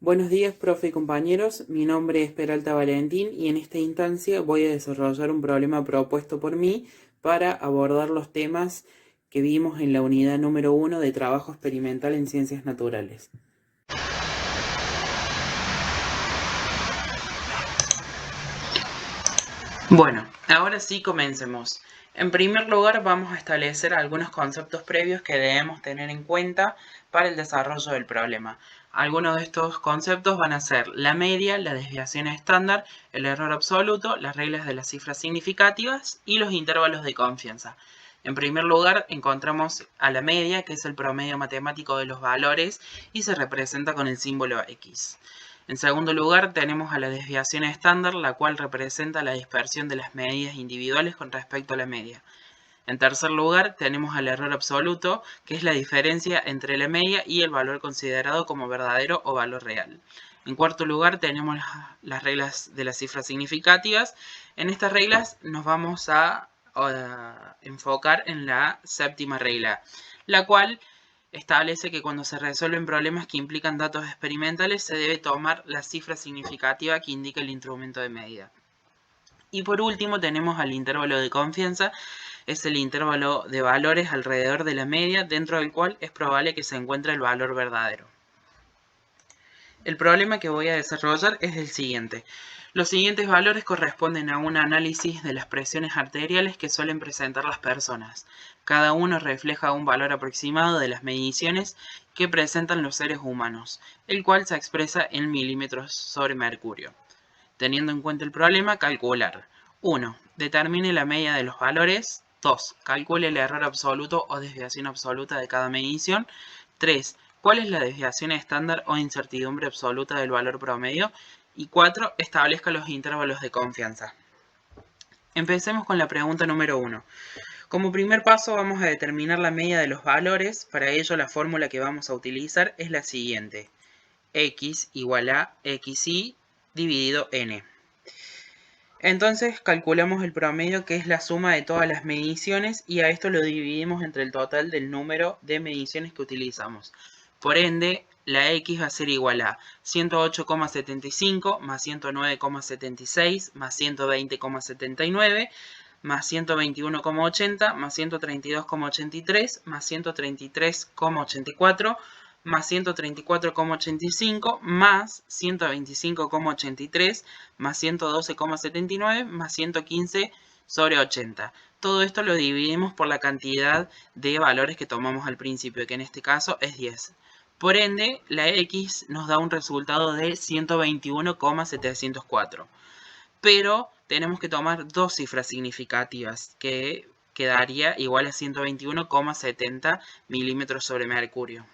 Buenos días, profe y compañeros. Mi nombre es Peralta Valentín y en esta instancia voy a desarrollar un problema propuesto por mí para abordar los temas que vimos en la unidad número 1 de trabajo experimental en ciencias naturales. Bueno, ahora sí comencemos. En primer lugar, vamos a establecer algunos conceptos previos que debemos tener en cuenta para el desarrollo del problema. Algunos de estos conceptos van a ser la media, la desviación estándar, el error absoluto, las reglas de las cifras significativas y los intervalos de confianza. En primer lugar, encontramos a la media, que es el promedio matemático de los valores y se representa con el símbolo X. En segundo lugar, tenemos a la desviación estándar, la cual representa la dispersión de las medidas individuales con respecto a la media. En tercer lugar, tenemos al error absoluto, que es la diferencia entre la media y el valor considerado como verdadero o valor real. En cuarto lugar, tenemos las reglas de las cifras significativas. En estas reglas nos vamos a enfocar en la séptima regla, la cual establece que cuando se resuelven problemas que implican datos experimentales se debe tomar la cifra significativa que indica el instrumento de medida. Y por último tenemos al intervalo de confianza, es el intervalo de valores alrededor de la media dentro del cual es probable que se encuentre el valor verdadero. El problema que voy a desarrollar es el siguiente. Los siguientes valores corresponden a un análisis de las presiones arteriales que suelen presentar las personas. Cada uno refleja un valor aproximado de las mediciones que presentan los seres humanos, el cual se expresa en milímetros sobre mercurio. Teniendo en cuenta el problema, calcular. 1. Determine la media de los valores. 2. Calcule el error absoluto o desviación absoluta de cada medición. 3. ¿Cuál es la desviación estándar o incertidumbre absoluta del valor promedio? Y 4. Establezca los intervalos de confianza. Empecemos con la pregunta número 1. Como primer paso vamos a determinar la media de los valores. Para ello la fórmula que vamos a utilizar es la siguiente. X igual a xy dividido n. Entonces calculamos el promedio, que es la suma de todas las mediciones, y a esto lo dividimos entre el total del número de mediciones que utilizamos. Por ende, la X va a ser igual a 108,75 más 109,76 más 120,79 más 121,80 más 132,83 más 133,84 más 134,85 más 125,83 más 112,79 más 115 sobre 80. Todo esto lo dividimos por la cantidad de valores que tomamos al principio, que en este caso es 10. Por ende, la X nos da un resultado de 121,704. Pero tenemos que tomar dos cifras significativas, que quedaría igual a 121,70 milímetros sobre mercurio.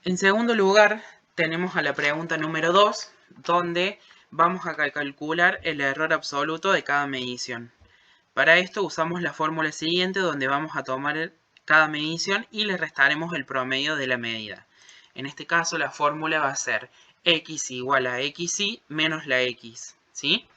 En segundo lugar, tenemos a la pregunta número 2, donde vamos a calcular el error absoluto de cada medición. Para esto usamos la fórmula siguiente, donde vamos a tomar cada medición y le restaremos el promedio de la medida. En este caso la fórmula va a ser x igual a xy menos la x, ¿sí?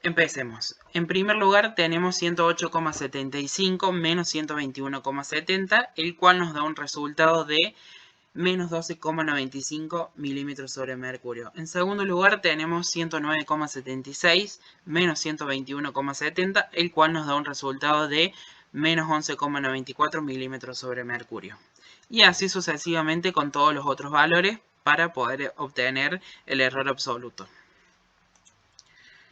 Empecemos. En primer lugar tenemos 108,75 menos 121,70, el cual nos da un resultado de menos 12,95 milímetros sobre mercurio. En segundo lugar tenemos 109,76 menos 121,70, el cual nos da un resultado de menos 11,94 milímetros sobre mercurio. Y así sucesivamente con todos los otros valores para poder obtener el error absoluto.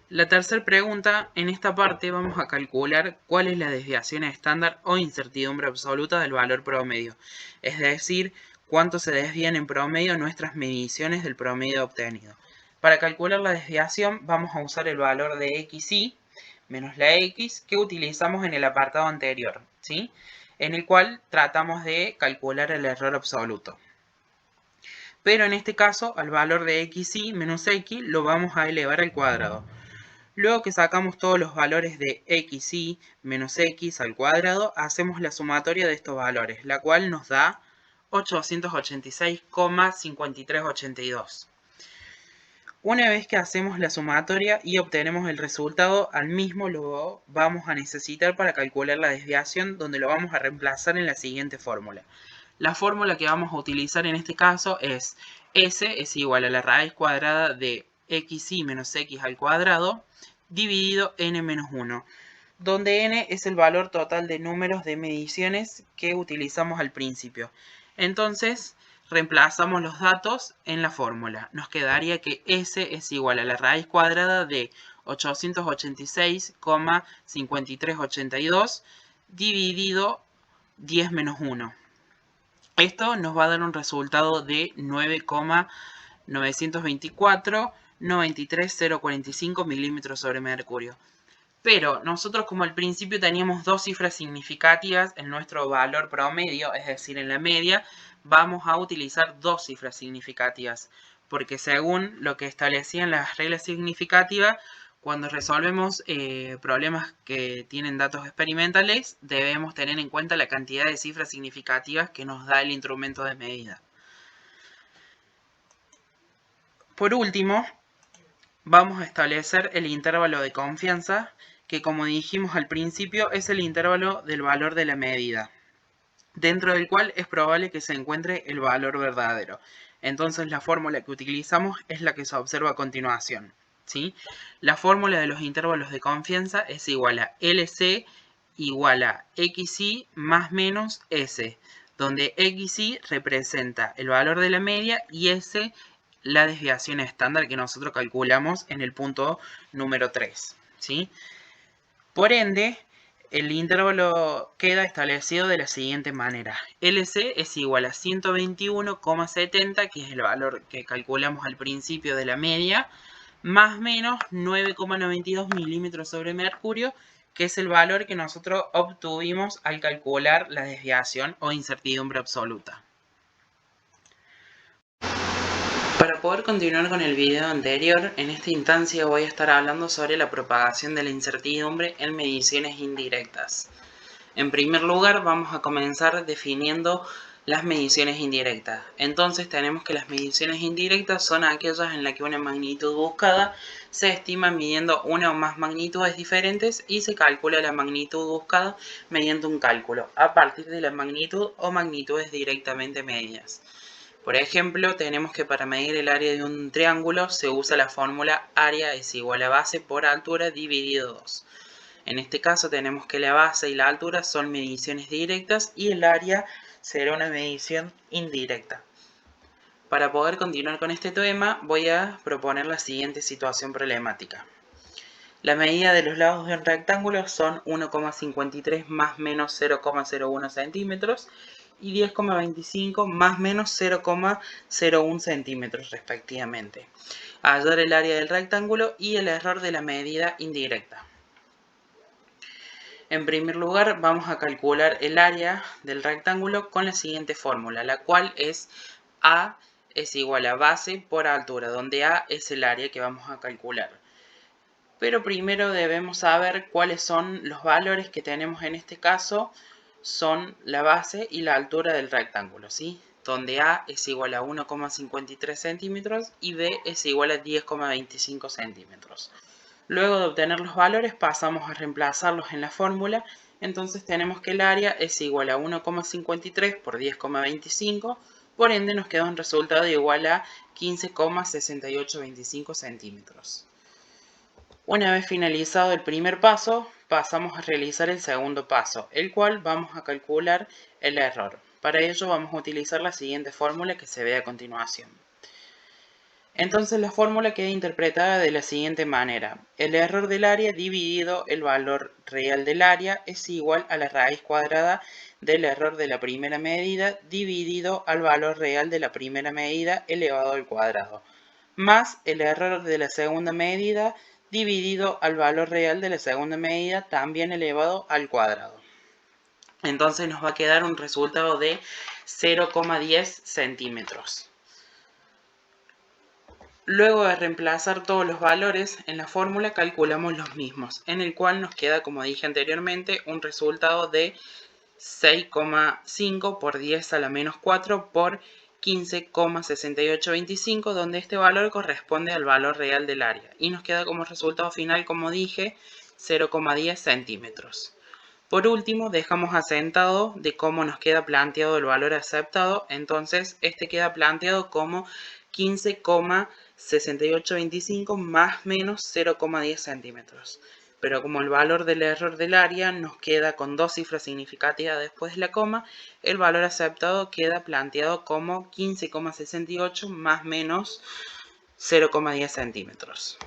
La tercera pregunta, en esta parte vamos a calcular cuál es la desviación estándar o incertidumbre absoluta del valor promedio, es decir, cuánto se desvían en promedio nuestras mediciones del promedio obtenido. Para calcular la desviación vamos a usar el valor de xy menos la x que utilizamos en el apartado anterior, ¿sí? En el cual tratamos de calcular el error absoluto. Pero en este caso al valor de xy menos x lo vamos a elevar al cuadrado. Luego que sacamos todos los valores de xy menos x al cuadrado, hacemos la sumatoria de estos valores, la cual nos da 886,5382. Una vez que hacemos la sumatoria y obtenemos el resultado, al mismo lo vamos a necesitar para calcular la desviación, donde lo vamos a reemplazar en la siguiente fórmula. La fórmula que vamos a utilizar en este caso es S es igual a la raíz cuadrada de xy menos x al cuadrado dividido n menos 1, donde n es el valor total de números de mediciones que utilizamos al principio. Entonces, reemplazamos los datos en la fórmula. Nos quedaría que S es igual a la raíz cuadrada de 886,5382 dividido 10 menos 1. Esto nos va a dar un resultado de 9,924,93045 milímetros sobre mercurio. Pero nosotros, como al principio teníamos dos cifras significativas en nuestro valor promedio, es decir, en la media, vamos a utilizar dos cifras significativas. Porque según lo que establecían las reglas significativas, cuando resolvemos problemas que tienen datos experimentales, debemos tener en cuenta la cantidad de cifras significativas que nos da el instrumento de medida. Por último, vamos a establecer el intervalo de confianza, que como dijimos al principio es el intervalo del valor de la medida, dentro del cual es probable que se encuentre el valor verdadero. Entonces la fórmula que utilizamos es la que se observa a continuación, ¿sí? La fórmula de los intervalos de confianza es igual a LC igual a XY más menos S, donde XY representa el valor de la media y S la desviación estándar que nosotros calculamos en el punto número 3, ¿sí? Por ende, el intervalo queda establecido de la siguiente manera. LC es igual a 121,70, que es el valor que calculamos al principio de la media, más menos 9,92 milímetros sobre mercurio, que es el valor que nosotros obtuvimos al calcular la desviación o incertidumbre absoluta. Para poder continuar con el video anterior, en esta instancia voy a estar hablando sobre la propagación de la incertidumbre en mediciones indirectas. En primer lugar, vamos a comenzar definiendo las mediciones indirectas. Entonces tenemos que las mediciones indirectas son aquellas en las que una magnitud buscada se estima midiendo una o más magnitudes diferentes y se calcula la magnitud buscada mediante un cálculo a partir de la magnitud o magnitudes directamente medidas. Por ejemplo, tenemos que para medir el área de un triángulo se usa la fórmula área es igual a base por altura dividido 2. En este caso tenemos que la base y la altura son mediciones directas y el área será una medición indirecta. Para poder continuar con este tema voy a proponer la siguiente situación problemática. La medida de los lados de un rectángulo son 1,53 más menos 0,01 centímetros y 10,25 más menos 0,01 centímetros respectivamente. Hallar el área del rectángulo y el error de la medida indirecta. En primer lugar, vamos a calcular el área del rectángulo con la siguiente fórmula, la cual es A es igual a base por altura, donde A es el área que vamos a calcular. Pero primero debemos saber cuáles son los valores que tenemos en este caso, son la base y la altura del rectángulo, ¿sí? Donde A es igual a 1,53 centímetros y B es igual a 10,25 centímetros. Luego de obtener los valores pasamos a reemplazarlos en la fórmula, entonces tenemos que el área es igual a 1,53 por 10,25, por ende nos queda un resultado igual a 15,6825 centímetros. Una vez finalizado el primer paso, pasamos a realizar el segundo paso, el cual vamos a calcular el error. Para ello vamos a utilizar la siguiente fórmula que se ve a continuación. Entonces la fórmula queda interpretada de la siguiente manera. El error del área dividido el valor real del área es igual a la raíz cuadrada del error de la primera medida dividido al valor real de la primera medida elevado al cuadrado, más el error de la segunda medida dividido al valor real de la segunda medida también elevado al cuadrado. Entonces nos va a quedar un resultado de 0,10 centímetros. Luego de reemplazar todos los valores en la fórmula calculamos los mismos, en el cual nos queda, como dije anteriormente, un resultado de 6,5 por 10 a la menos 4 por 15,6825, donde este valor corresponde al valor real del área. Y nos queda como resultado final, como dije, 0,10 centímetros. Por último, dejamos asentado de cómo nos queda planteado el valor aceptado. Entonces, este queda planteado como 15,6825 más menos 0,10 centímetros. Pero como el valor del error del área nos queda con dos cifras significativas después de la coma, el valor aceptado queda planteado como 15,68 más menos 0,10 centímetros.